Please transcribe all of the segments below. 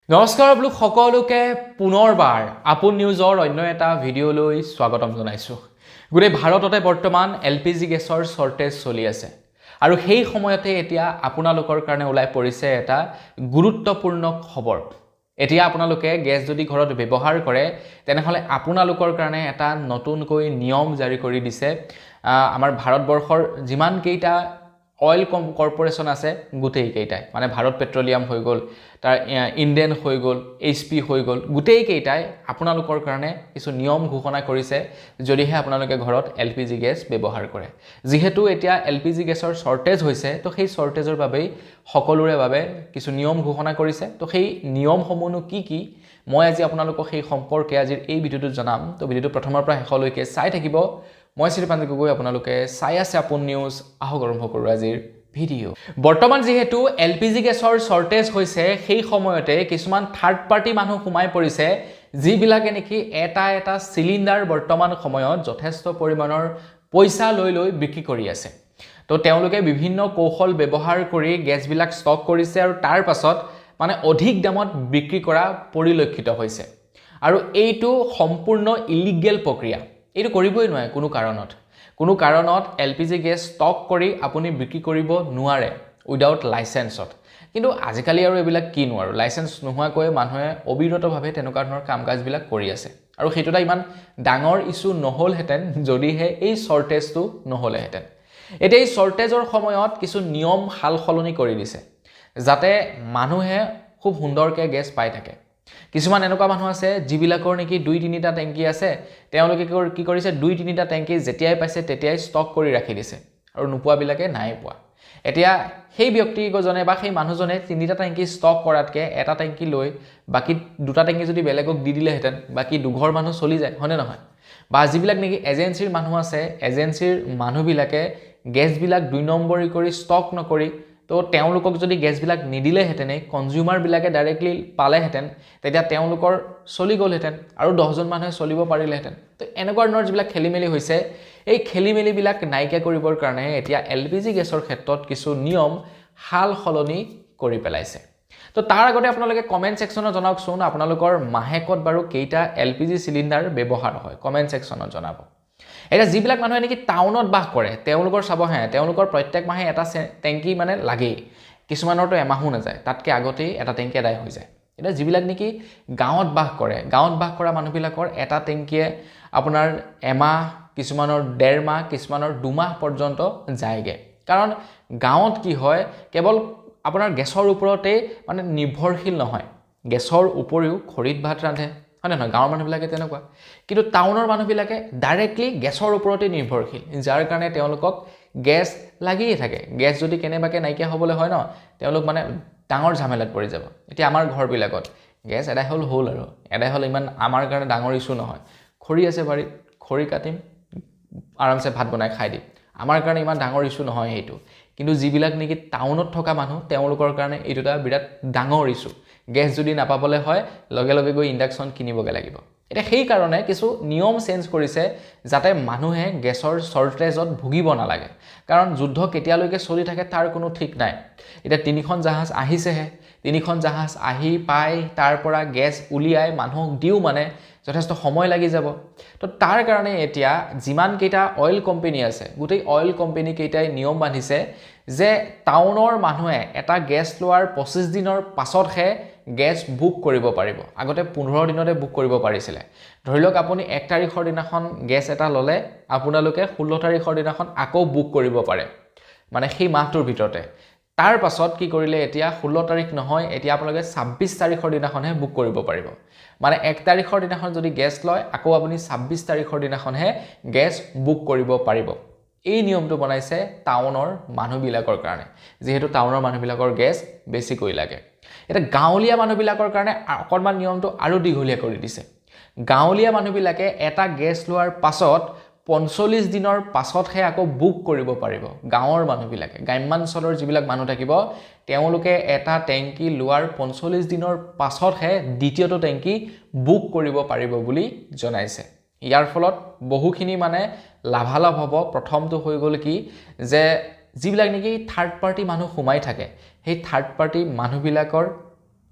নমস্কাৰ আপোনালোক সকলোকে পুনৰবাৰ আপোন নিউজৰ অন্য এটা ভিডিঅ'লৈ স্বাগতম জনাইছোঁ। গোটেই ভাৰততে বৰ্তমান LPG গেছৰ শৰ্টেজ চলি আছে আৰু সেই সময়তে এতিয়া আপোনালোকৰ কাৰণে ওলাই পৰিছে এটা গুৰুত্বপূৰ্ণ খবৰ। এতিয়া আপোনালোকে গেছ যদি ঘৰত ব্যৱহাৰ কৰে তেনেহলে আপোনালোকৰ কাৰণে এটা নতুনকৈ নিয়ম জাৰি কৰি দিছে। আমাৰ ভাৰতবৰ্ষৰ যিমান কেইটা অয়েল কৰ্পোৰেশন আছে গুটেই কেইটাই মানে ভাৰত পেট্ৰলিয়াম হৈ গ'ল, তাৰ ইন্ডিয়ান হৈ গ'ল, HP হৈ গ'ল, গুটেই কেইটাই আপোনালোকৰ কাৰণে কিছু নিয়ম ঘোষণা কৰিছে যদিহে আপোনালোকে ঘৰত LPG গেছ ব্যৱহাৰ কৰে। যেহেতু এতিয়া LPG গেছৰ শৰ্টেজ হৈছে তো সেই শৰ্টেজৰ বাবেই সকলোৰে বাবে কিছু নিয়ম ঘোষণা কৰিছে। তো সেই নিয়মসমূহনো কি মই আজি আপোনালোকক সেই সম্পৰ্কে আজিৰ এই ভিডিঅ'টোত জনাম। তো ভিডিঅ'টো প্ৰথমৰ পৰা শেষলৈকে চাই থাকিব। মই শ্ৰীপাঞ্জি গগৈ আপোনালোকে চাই আছে আপোন নিউজ। আহক আৰম্ভ কৰোঁ আজিৰ ভিডিঅ'। বৰ্তমান যেহেতু LPG গেছৰ শৰ্টেজ হৈছে সেই সময়তে কিছুমান থাৰ্ড পাৰ্টি মানুহ সোমাই পৰিছে যিবিলাকে নেকি এটা চিলিণ্ডাৰ বৰ্তমান সময়ত যথেষ্ট পৰিমাণৰ পইচা লৈ বিক্ৰী কৰি আছে। তো তেওঁলোকে বিভিন্ন কৌশল ব্যৱহাৰ কৰি গেছবিলাক ষ্টক কৰিছে আৰু তাৰ পাছত মানে অধিক দামত বিক্ৰী কৰা পৰিলক্ষিত হৈছে আৰু এইটো সম্পূৰ্ণ ইলিগেল প্ৰক্ৰিয়া। এইটো কৰিবই নোৱাৰে কোনো কাৰণত LPG গেছ ষ্টক কৰি আপুনি বিক্ৰী কৰিব নোৱাৰে উইদাউট লাইসেন্সত। কিন্তু আজিকালি আৰু এইবিলাক কি নোৱাৰো, লাইসেন্স নোহোৱাকৈ মানুহে অবিৰতভাৱে তেনেকুৱা ধৰণৰ কাম কাজবিলাক কৰি আছে আৰু সেইটোটা ইমান ডাঙৰ ইস্যু নহলহেঁতেন যদিহে এই শৰ্টেজটো নহলেহেঁতেন। এতিয়া এই শৰ্টেজৰ সময়ত কিছু নিয়ম হাল সলনি কৰি দিছে যাতে মানুহে খুব সুন্দৰকৈ গেছ পাই থাকে। কিছুমান এনেকুৱা মানুহ আছে যিবিলাকৰ নেকি 2-3টা টেংকি আছে, তেওঁলোকে কি কৰিছে 2-3টা টেংকি যেতিয়াই পাইছে তেতিয়াই ষ্টক কৰি ৰাখি দিছে আৰু নোপোৱাবিলাকে নাই পোৱা। এতিয়া সেই ব্যক্তিজনে বা সেই মানুহজনে 3টা টেংকি ষ্টক কৰাতকে এটা টেংকি লৈ বাকি 2টা টেংকি যদি বেলেগক দি দিলেহেঁতেন বাকি দুঘৰ মানুহ চলি যায়, হয়নে নহয়? বা যিবিলাক নেকি এজেন্সিৰ মানুহ আছে, এজেন্সিৰ মানুহবিলাকে গেছবিলাক 2 নম্বৰী কৰি ষ্টক নকৰি তো তেওঁলোকক যদি গেছবিলাক নিদিলেহেঁতেন, কনজিউমাৰবিলাকে ডাইৰেক্টলি পালেহেঁতেন, তেতিয়া তেওঁলোকৰ চলি গ'লহেঁতেন আৰু 10জন মানুহে চলিব পাৰিলেহেঁতেন। তো এনেকুৱা ধৰণৰ যিবিলাক খেলিমেলি হৈছে এই খেলিমেলিবিলাক নাইকিয়া কৰিবৰ কাৰণে এতিয়া LPG গেছৰ ক্ষেত্ৰত কিছু নিয়ম হাল সলনি কৰি পেলাইছে। তো তাৰ আগতে আপোনালোকে কমেন্ট সেকশনত জনাওকচোন আপোনালোকৰ মাহেকত বাৰু কেইটা LPG চিলিণ্ডাৰ ব্যৱহাৰ হয়, কমেন্ট সেকশনত জনাব। এটা যিবিলাক মানুহে নেকি টাউনত বাস কৰে তেওঁলোকৰ চাবহে তেওঁলোকৰ প্ৰত্যেক মাহে এটা টেংকি মানে লাগেই, কিছুমানৰতো এমাহো নাযায়, তাতকে আগতেই এটা টেংকি আদায় হৈ যায়। এটা যিবিলাক নেকি গাঁৱত বাস কৰা মানুহবিলাকৰ এটা টেংকিয়ে আপোনাৰ এমাহ, কিছুমানৰ 1.5 মাহ, কিছুমানৰ 2 মাহ পৰ্যন্ত যায়গে। কাৰণ গাঁৱত কি হয় কেৱল আপোনাৰ গেছৰ ওপৰতে মানে নিৰ্ভৰশীল নহয়, গেছৰ উপৰিও খৰিত ভাত ৰান্ধে, হয় নহয়? গাঁৱৰ মানুহবিলাকে তেনেকুৱা। কিন্তু টাউনৰ মানুহবিলাকে ডাইৰেক্টলি গেছৰ ওপৰতে নিৰ্ভৰশীল, যাৰ কাৰণে তেওঁলোকক গেছ লাগিয়ে থাকে। গেছ যদি কেনেবাকে নাইকিয়া হ'বলৈ হয় ন, তেওঁলোক মানে ডাঙৰ ঝামেলাত পৰি যাব। এতিয়া আমাৰ ঘৰবিলাকত গেছ এদাই হ'ল আৰু এদাই হ'ল, ইমান আমাৰ কাৰণে ডাঙৰ ইস্যু নহয়। খৰি আছে বাৰীত, খৰি কাটিম, আৰামছে ভাত বনাই খাই দিম, আমাৰ কাৰণে ইমান ডাঙৰ ইস্যু নহয় এইটো। কিন্তু যিবিলাক নেকি টাউনত থকা মানুহ তেওঁলোকৰ কাৰণে এইটো এটা বিৰাট ডাঙৰ ইস্যু। গেছ যদি নাপাবলৈ হয় লগে লগে গৈ ইণ্ডাকশ্যন কিনিবগে লাগিব। এতিয়া সেই কাৰণে কিছু নিয়ম চেঞ্জ কৰিছে যাতে মানুহে গেছৰ শৰ্টেজত ভুগিব নালাগে। কাৰণ যুদ্ধ কেতিয়ালৈকে চলি থাকে তাৰ কোনো ঠিক নাই। এতিয়া 3খন জাহাজ আহিছেহে, 3খন জাহাজ আহি পাই তাৰ পৰা গেছ উলিয়াই মানুহক দিও মানে যথেষ্ট সময় লাগি যাব। তো তাৰ কাৰণে এতিয়া যিমান কেইটা অইল কোম্পানী আছে গোটেই অইল কোম্পানী কেইটাই নিয়ম বান্ধিছে যে টাউনৰ মানুহে এটা গেছ লোৱাৰ 25 দিনৰ পাছতহে গেছ বুক কৰিব পাৰিব। আগতে 15 দিনতে বুক কৰিব পাৰিছিলে। ধৰি লওক আপুনি 1 তাৰিখৰ দিনাখন গেছ এটা ল'লে, আপোনালোকে 16 তাৰিখৰ দিনাখন আকৌ বুক কৰিব পাৰে, মানে সেই মাহটোৰ ভিতৰতে। তাৰ পাছত কি কৰিলে এতিয়া 16 তাৰিখ নহয়, এতিয়া আপোনালোকে 26 তাৰিখৰ দিনাখনহে বুক কৰিব পাৰিব। মানে 1 তাৰিখৰ দিনাখন যদি গেছ লয় আকৌ আপুনি 26 তাৰিখৰ দিনাখনহে গেছ বুক কৰিব পাৰিব। এই নিয়মটো বনাইছে টাউনৰ মানুহবিলাকৰ কাৰণে, যেহেতু টাউনৰ মানুহবিলাকৰ গেছ বেছিকৈ লাগে। এটা গাঁৱলীয়া মানুহবিলাকৰ কাৰণে অকণমান নিয়মটো আৰু দীঘলীয়া কৰি দিছে। গাঁৱলীয়া মানুহবিলাকে এটা গেছ লোৱাৰ পাছত 45 দিনৰ পাছতহে আকৌ বুক কৰিব পাৰিব। গাঁৱৰ মানুহবিলাকে, গ্ৰাম্যাঞ্চলৰ যিবিলাক মানুহ থাকিব তেওঁলোকে এটা টেংকি লোৱাৰ 45 দিনৰ পাছতহে দ্বিতীয়টো টেংকি বুক কৰিব পাৰিব বুলি জনাইছে। ইয়াৰ ফলত বহুখিনি মানে লাভালাভ হ'ব। প্ৰথমটো হৈ গ'ল কি যে যিবিলাক নেকি থাৰ্ড পাৰ্টি মানুহ সোমাই থাকে সেই থাৰ্ড পাৰ্টি মানুহবিলাকৰ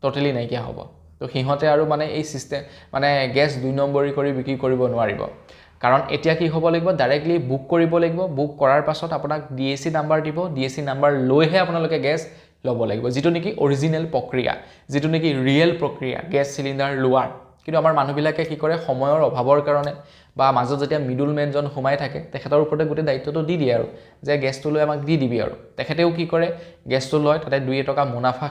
টোটালি নাইকিয়া হ'ব। তো সিহঁতে আৰু মানে এই চিষ্টেম মানে গেছ 2 নম্বৰী কৰি বিক্ৰী কৰিব নোৱাৰিব কাৰণ এতিয়া কি হ'ব লাগিব ডাইৰেক্টলি বুক কৰিব লাগিব বুক কৰাৰ পাছত আপোনাক ডিএসি নাম্বাৰ দিব ডিএসি নাম্বাৰ লৈহে আপোনালোকে গেছ ল'ব লাগিব যেটো নেকি অৰিজিনেল প্ৰক্ৰিয়া যেটো নেকি ৰিয়েল প্ৰক্ৰিয়া গেছ সিলিন্ডাৰ লোৱাৰ কিন্তু আমাৰ মানুহবিলাকে কি কৰে সময়ৰ অভাৱৰ কাৰণে বা মাজত যেতিয়া মিডলমেনজন সোমাই থাকে তেখেতৰ ওপৰতে গোটেই দায়িত্বটো দি দিয়ে আৰু যে গেছটো লৈ আমাক দি দিবি আৰু তেখেতেও কি কৰে গেছটো লয় তাতে 2 টকা মুনাফা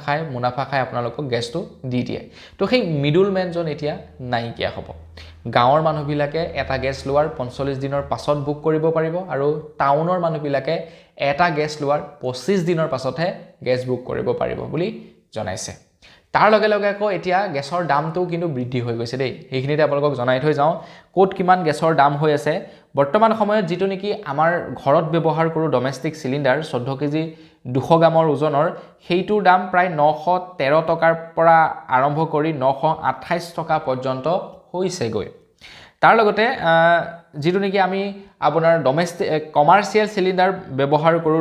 খায় আপোনালোকক গেছটো দি দিয়ে তো সেই মিডলমেনজন এতিয়া নাইকিয়া হ'ব গাঁৱৰ মানুহবিলাকে এটা গেছ লোৱাৰ 45 দিনৰ পাছত বুক কৰিব পাৰিব আৰু টাউনৰ মানুহবিলাকে এটা গেছ লোৱাৰ 25 দিনৰ পাছতহে গেছ বুক কৰিব পাৰিব বুলি জনাইছে তাৰ লগে লগে আকৌ এতিয়া গেছৰ দামটো কিন্তু বৃদ্ধি হৈ গৈছে দেই সেইখিনিতে আপোনালোকক জনাই থৈ যাওঁ কোট কিমান গেছৰ দাম হৈ আছে বৰ্তমান সময়ত যেটো নেকি আমাৰ ঘৰত ব্যৱহাৰ কৰো ডমেষ্টিক সিলিন্ডাৰ 14 কেজি 200 গ্ৰামৰ ওজনৰ সেইটোৰ দাম প্ৰায় 913 টকাৰ পৰা আৰম্ভ কৰি 928 টকা পৰ্যন্ত হৈছে গৈ তাৰ লগতে যেটো নেকি আমি আপোনাৰ ডমেষ্টিক কমাৰ্চিয়েল সিলিন্ডাৰ ব্যৱহাৰ কৰো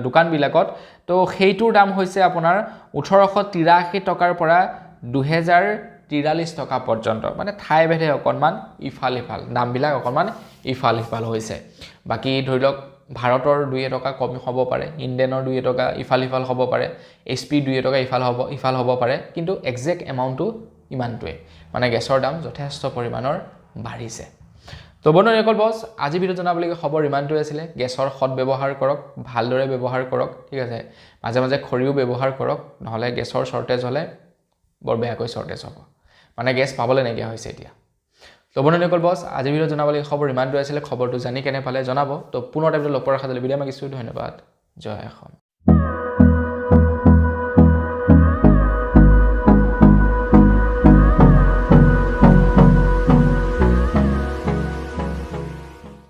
দোকান বিলাকত তো সেইটোৰ দাম হৈছে আপোনাৰ 1883 টকাৰ পৰা 2043 টকা পৰ্যন্ত মানে ঠাই ভেদে অকনমান ইফাল দাম বিলাক অকনমান ইফাল হৈছে বাকি ধৰি লওক ভাৰতৰ 2 টকা কম হ'ব পাৰে ইণ্ডিয়ানৰ 2 টকা ইফাল হ'ব পাৰে এছপি 2 টকা ইফাল হ'ব পাৰে কিন্তু এক্সাক্ট এমাউন্টটো ইমানটোৱে মানে গেছৰ দাম যথেষ্ট পৰিমাণৰ বাঢ়িছে তো বন্ধুসকল বস আজি ভিডিও জনাবলগীয়া খবৰ ইমানটোৱে আছিল গেছৰ সৎ ব্যৱহাৰ কৰক ভালদৰে ব্যৱহাৰ কৰক ঠিক আছে মাজে মাজে খৰিও ব্যৱহাৰ কৰক নহলে গেছৰ শৰ্টেজ হলে বৰ বেয়াকৈ শৰ্টেজ হ'ব মানে গেছ পাবলৈ নাইকিয়া হৈছে এতিয়া তো বন্ধুসকল বস আজি ভিডিও জনাবলগীয়া খবৰ ইমানটোৱে আছিল খবৰটো জানি কেনে পালে জনাব তো পুনৰ এটা ভিডিও লগ পোৱাৰ আশা থাকিলে বিদায় মাগিছো ধন্যবাদ জয় অসম